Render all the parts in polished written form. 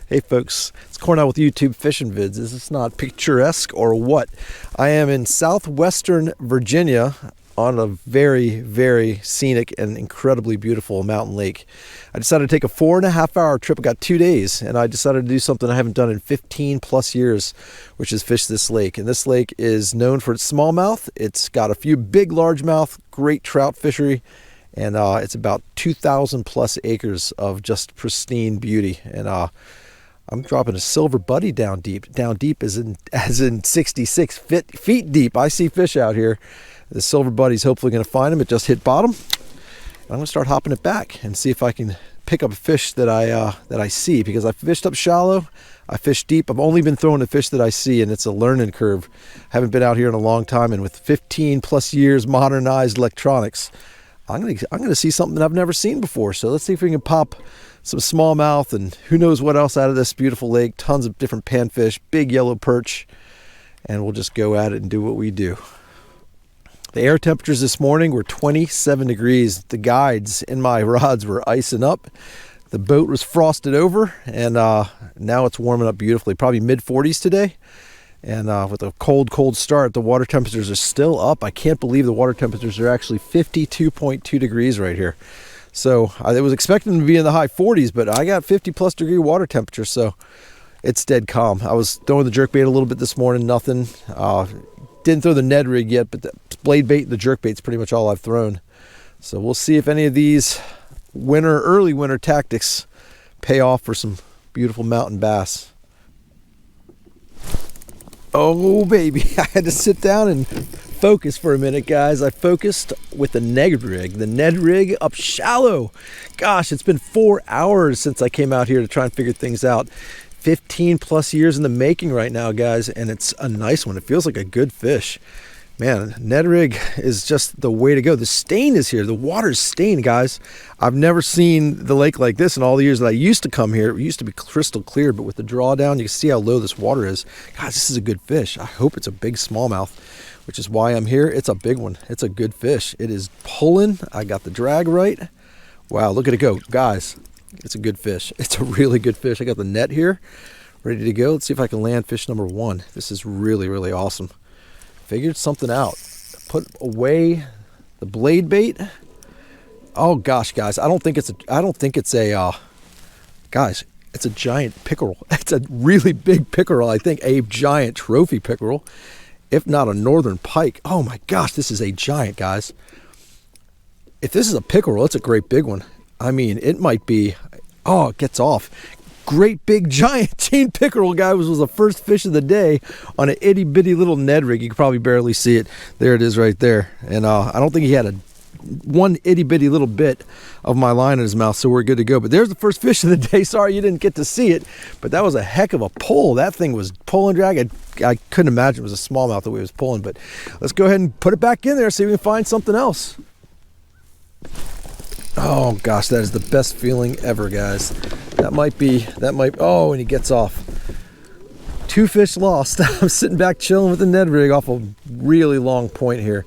Hey folks, it's Cornell with YouTube Fishing Vids. Is this not picturesque or what? I am in Southwestern Virginia on a very, very scenic and incredibly beautiful mountain lake. I decided to take a 4.5-hour trip. I got 2 days, and I decided to do something I haven't done in 15 plus years, which is fish this lake. And this lake is known for its smallmouth. It's got a few big largemouth, great trout fishery, and it's about 2,000 plus acres of just pristine beauty. And I'm dropping a silver buddy down deep as in 66 feet deep. I see fish out here. The silver buddy's hopefully going to find him. It just hit bottom. I'm going to start hopping it back and see if I can pick up a fish that I see, because I fished up shallow, I fished deep. I've only been throwing the fish that I see, and it's a learning curve. I haven't been out here in a long time, and with 15 plus years modernized electronics, I'm gonna see something that I've never seen before. So let's see if we can pop some smallmouth and who knows what else out of this beautiful lake. Tons of different panfish, big yellow perch, and we'll just go at it and do what we do. The air temperatures this morning were 27 degrees. The guides in my rods were icing up. The boat was frosted over, and now it's warming up beautifully. Probably mid-40s today. And with a cold start, the water temperatures are still up. I can't believe the water temperatures are actually 52.2 degrees right here. So I was expecting to be in the high 40s, but I got 50 plus degree water temperature, so it's dead calm. I was throwing the jerkbait a little bit this morning, nothing. Didn't throw the Ned rig yet, but the blade bait and the jerkbait's pretty much all I've thrown. So we'll see if any of these early winter tactics pay off for some beautiful mountain bass. Oh baby, I had to sit down and focus for a minute, guys. I focused with the Ned rig up shallow. Gosh, it's been 4 hours since I came out here to try and figure things out. 15 plus years in the making right now, guys, and it's a nice one. It feels like a good fish. Man, Ned rig is just the way to go. The stain is here. The water's stained, guys. I've never seen the lake like this in all the years that I used to come here. It used to be crystal clear, but with the drawdown, you can see how low this water is. Guys, this is a good fish. I hope it's a big smallmouth, which is why I'm here. It's a big one. It's a good fish. It is pulling. I got the drag right. Wow, look at it go. Guys, it's a good fish. It's a really good fish. I got the net here ready to go. Let's see if I can land fish number one. This is really, really awesome. Figured something out. Put away the blade bait. Oh gosh, guys, I don't think it's a guys, it's a giant pickerel. It's a really big pickerel. I think a giant trophy pickerel, if not a northern pike. Oh my gosh, this is a giant, guys. If this is a pickerel, it's a great big one. I mean, it might be. Oh, it gets off. Great big giant chain pickerel, guy. Was the first fish of the day on an itty bitty little Ned rig. You can probably barely see it. There it is right there. And I don't think he had one itty bitty little bit of my line in his mouth, so we're good to go. But there's the first fish of the day. Sorry you didn't get to see it, but that was a heck of a pull. That thing was pulling drag. I couldn't imagine it was a smallmouth the way it was pulling, but let's go ahead and put it back in there, see if we can find something else. Oh gosh, that is the best feeling ever, guys. That might, oh, and he gets off. 2 fish lost. I'm sitting back chilling with the Ned rig off a really long point here,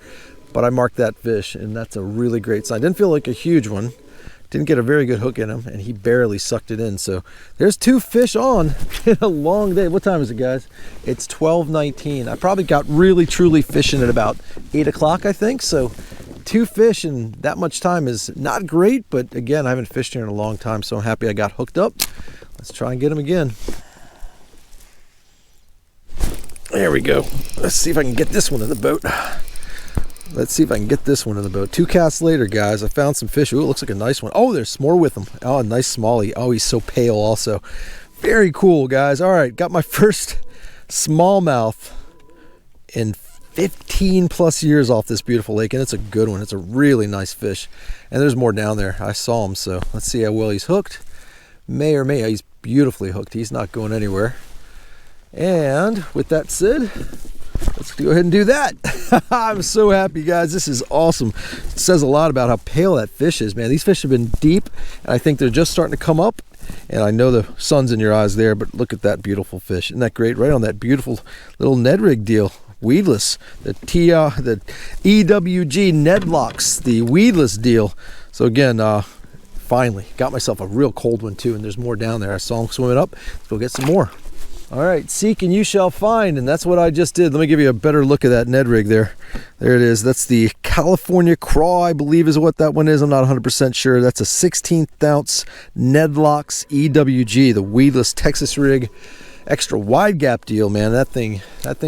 but I marked that fish, and that's a really great sign. Didn't feel like a huge one. Didn't get a very good hook in him, and he barely sucked it in. So there's 2 fish on in a long day. What time is it, guys? It's 12:19. I probably got really truly fishing at about 8 o'clock, I think. So 2 fish in that much time is not great, but again, I haven't fished here in a long time, so I'm happy I got hooked up. Let's try and get him again. There we go. Let's see if I can get this one in the boat. 2 casts later, guys, I found some fish. Ooh, it looks like a nice one. Oh, there's more with him. Oh, a nice smallie. Oh, he's so pale also. Very cool, guys. All right, got my first smallmouth in 15 plus years off this beautiful lake, and it's a good one. It's a really nice fish, and there's more down there. I saw him, so let's see how well he's hooked. He's beautifully hooked. He's not going anywhere. And with that said, let's go ahead and do that. I'm so happy, guys. This is awesome. It says a lot about how pale that fish is, man. These fish have been deep, and I think they're just starting to come up. And I know the sun's in your eyes there, but look at that beautiful fish. Isn't that great? Right on that beautiful little Ned rig deal. Weedless, the EWG Ned locks, the weedless deal. So again, Finally, got myself a real cold one too, and there's more down there. I saw him swimming up. Let's go get some more. All right, seek and you shall find, and that's what I just did. Let me give you a better look at that Ned rig there. There it is. That's the California Craw, I believe is what that one is. I'm not 100% sure. That's a 16th ounce Nedlocks EWG, the weedless Texas rig, extra wide gap deal, man. That thing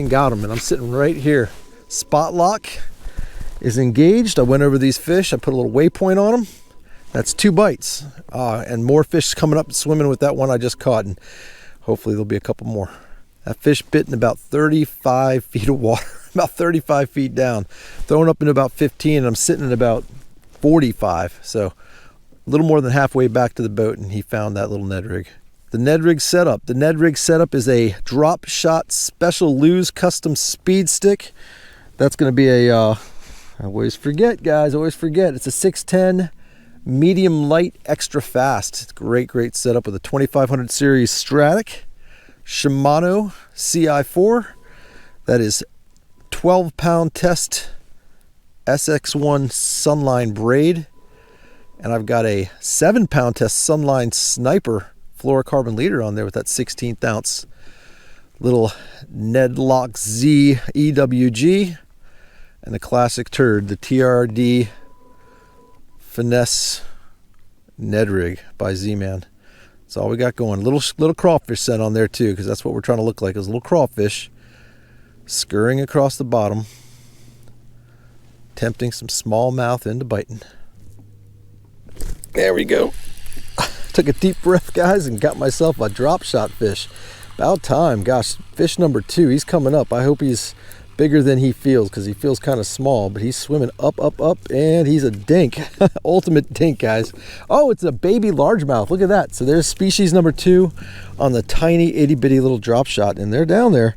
got him, and I'm sitting right here. Spot lock is engaged. I went over these fish. I put a little waypoint on them. That's 2 bites, and more fish coming up swimming with that one I just caught, and hopefully there'll be a couple more. That fish bit in about 35 feet of water, about 35 feet down, thrown up in about 15, and I'm sitting at about 45, so a little more than halfway back to the boat, and he found that little Ned rig. The Ned rig setup. The Ned rig setup is a drop shot special Lew's custom speed stick. That's going to be a, I always forget, guys, always forget. It's a 610 medium light extra fast. It's great setup with a 2500 series Stratic Shimano CI4. That is 12-pound test SX1 Sunline braid, and I've got a 7-pound test Sunline Sniper fluorocarbon leader on there with that 16th ounce little Nedlock Z EWG, and the classic turd, the TRD Finesse Ned rig by Z-Man. That's all we got going. Little crawfish set on there too, because that's what we're trying to look like, is a little crawfish scurrying across the bottom, tempting some smallmouth into biting. There we go. Took a deep breath, guys, and got myself a drop shot fish. About time. Gosh, fish number 2. He's coming up. I hope he's bigger than he feels, because he feels kind of small, but he's swimming up, and he's a dink. Ultimate dink, guys. Oh, it's a baby largemouth. Look at that. So there's species number 2 on the tiny itty bitty little drop shot, and they're down there.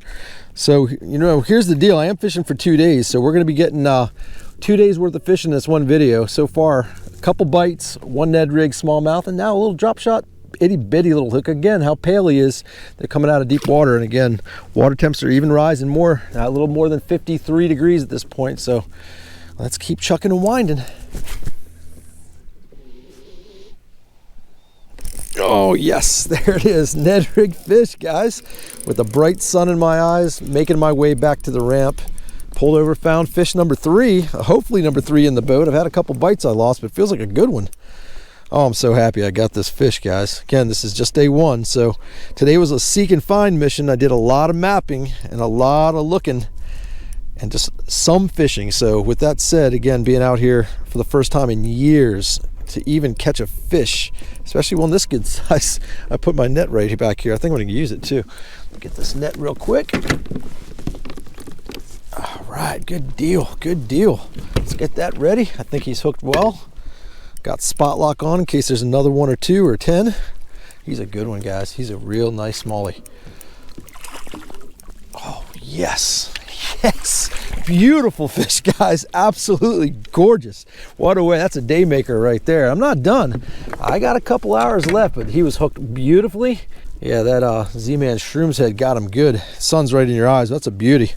So, you know, here's the deal. I am fishing for 2 days, so we're going to be getting 2 days worth of fish in this one video. So far, a couple bites, 1 Ned rig smallmouth, and now a little drop shot itty bitty little hook. Again, how pale he is. They're coming out of deep water, and again, water temps are even rising more, a little more than 53 degrees at this point. So let's keep chucking and winding. Oh yes, there it is. Ned rig fish, guys, with the bright sun in my eyes, making my way back to the ramp. Pulled over, found fish number 3, hopefully number 3 in the boat. I've had a couple bites I lost, but it feels like a good one. Oh, I'm so happy I got this fish, guys. Again, this is just day 1, so today was a seek and find mission. I did a lot of mapping and a lot of looking and just some fishing. So with that said, again, being out here for the first time in years to even catch a fish, especially one this good size. I put my net right back here. I think I'm going to use it too. Get this net real quick. All right, good deal, good deal. Let's get that ready. I think he's hooked well. Got spot lock on in case there's another 1 or 2 or 10. He's a good one, guys. He's a real nice smallie. Oh, yes. Yes. Beautiful fish, guys. Absolutely gorgeous. What a way. That's a day maker right there. I'm not done. I got a couple hours left, but he was hooked beautifully. Yeah, that Z-Man Shroom's head got him good. Sun's right in your eyes. That's a beauty.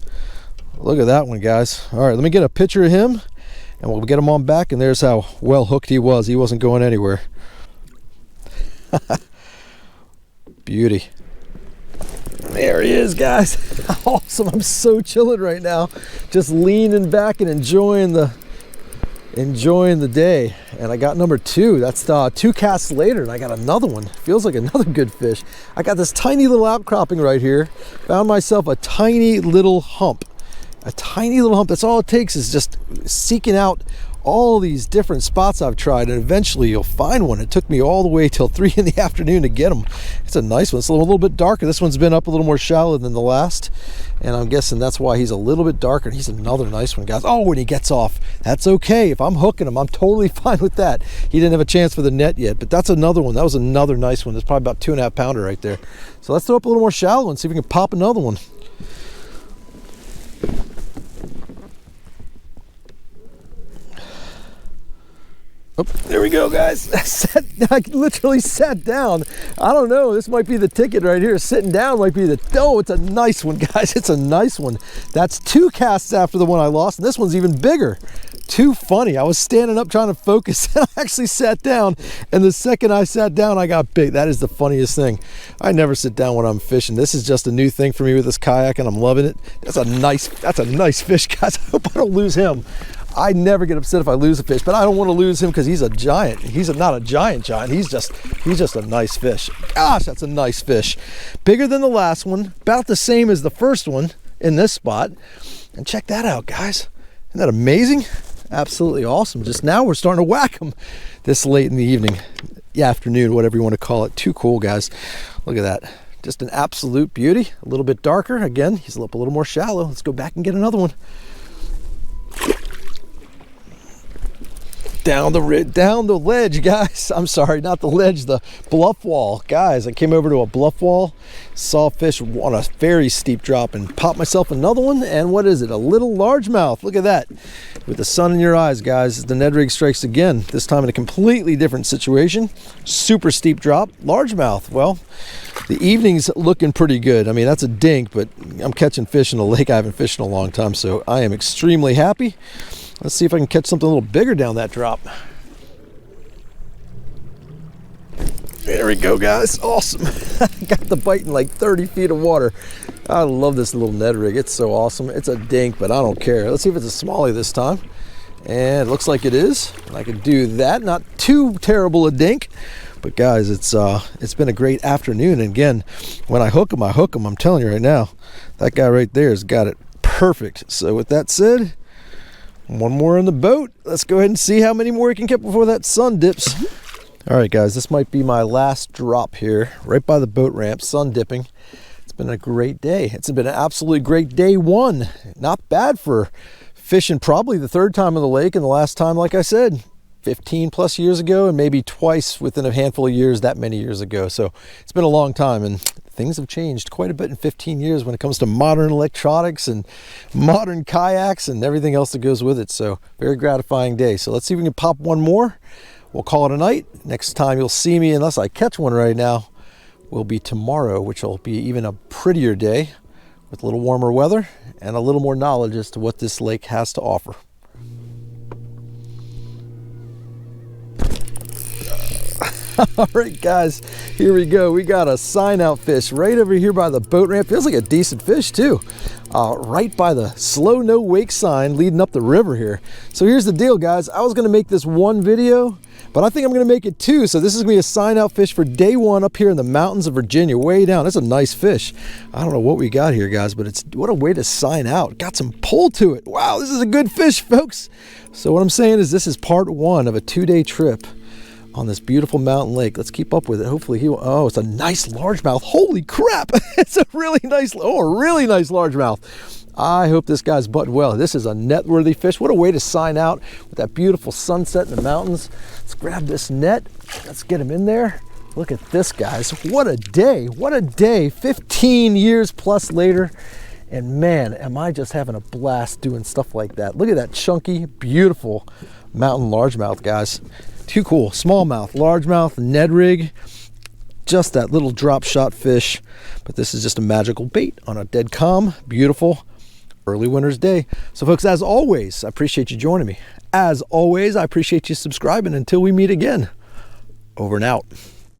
Look at that one, guys. All right, let me get a picture of him, and we'll get him on back, and there's how well hooked he was. He wasn't going anywhere. Beauty. There he is, guys. Awesome. I'm so chilling right now. Just leaning back and enjoying the day. And I got number 2. That's 2 casts later, and I got another one. Feels like another good fish. I got this tiny little outcropping right here. Found myself a tiny little hump. A tiny little hump. That's all it takes, is just seeking out all these different spots I've tried, and eventually you'll find one. It took me all the way till 3 in the afternoon to get them. It's a nice one. It's a little bit darker. This one's been up a little more shallow than the last, and I'm guessing that's why he's a little bit darker. He's another nice one, guys. Oh, when he gets off, that's okay. If I'm hooking him, I'm totally fine with that. He didn't have a chance for the net yet, but that's another one. That was another nice one. That's probably about 2.5 pounder right there. So let's throw up a little more shallow and see if we can pop another one. Oh, there we go, guys. I literally sat down. I don't know. This might be the ticket right here. Sitting down might be the... Oh, it's a nice one, guys. It's a nice one. That's 2 casts after the one I lost, and this one's even bigger. Too funny. I was standing up trying to focus, and I actually sat down, and the second I sat down, I got big. That is the funniest thing. I never sit down when I'm fishing. This is just a new thing for me with this kayak, and I'm loving it. That's a nice fish, guys. I hope I don't lose him. I never get upset if I lose a fish, but I don't want to lose him because he's a giant. He's not a giant. He's just a nice fish. Gosh, that's a nice fish. Bigger than the last one, about the same as the first one in this spot. And check that out, guys. Isn't that amazing? Absolutely awesome. Just now we're starting to whack them this late in the evening, afternoon, whatever you want to call it. Too cool, guys. Look at that. Just an absolute beauty. A little bit darker. Again, he's a little more shallow. Let's go back and get another one. Down the ledge, guys. I'm sorry, not the ledge, the bluff wall. Guys, I came over to a bluff wall, saw a fish on a very steep drop and popped myself another one. And what is it? A little largemouth. Look at that. With the sun in your eyes, guys, the Ned rig strikes again, this time in a completely different situation. Super steep drop, largemouth. Well, the evening's looking pretty good. I mean, that's a dink, but I'm catching fish in a lake I haven't fished in a long time, so I am extremely happy. Let's see if I can catch something a little bigger down that drop. There we go, guys. Awesome. Got the bite in like 30 feet of water. I love this little Ned rig. It's so awesome. It's a dink, but I don't care. Let's see if it's a smallie this time. And it looks like it is. I can do that. Not too terrible a dink. But guys, it's been a great afternoon. And again, when I hook them, I'm telling you right now, that guy right there has got it perfect. So with that said, one more in the boat. Let's go ahead and see how many more we can get before that sun dips. All right, guys, this might be my last drop here, right by the boat ramp, sun dipping. It's been a great day. It's been an absolutely great day one. Not bad for fishing probably the 3rd time in the lake, and the last time, like I said, 15 plus years ago, and maybe twice within a handful of years, that many years ago. So it's been a long time, and things have changed quite a bit in 15 years when it comes to modern electronics and modern kayaks and everything else that goes with it. So very gratifying day. So let's see if we can pop one more. We'll call it a night. Next time you'll see me, unless I catch one right now, will be tomorrow, which will be even a prettier day with a little warmer weather and a little more knowledge as to what this lake has to offer. All right, guys, here we go. We got a sign out fish right over here by the boat ramp. Feels like a decent fish too. Right by the slow no wake sign leading up the river here. So here's the deal, guys. I was gonna make this one video, but I think I'm gonna make it 2. So this is gonna be a sign out fish for day 1 up here in the mountains of Virginia, way down. That's a nice fish. I don't know what we got here, guys, but what a way to sign out. Got some pull to it. Wow, this is a good fish, folks. So what I'm saying is this is part 1 of a 2-day trip on this beautiful mountain lake. Let's keep up with it. Hopefully he will. Oh, it's a nice largemouth. Holy crap. It's a really nice largemouth. I hope this guy's butting well. This is a net worthy fish. What a way to sign out with that beautiful sunset in the mountains. Let's grab this net. Let's get him in there. Look at this, guys. What a day. What a day. 15 years plus later. And man, am I just having a blast doing stuff like that. Look at that chunky, beautiful mountain largemouth, guys. Too cool. Smallmouth, largemouth, Ned rig, just that little drop shot fish. But this is just a magical bait on a dead calm, beautiful early winter's day. So folks, as always, I appreciate you joining me. As always, I appreciate you subscribing. Until we meet again, over and out.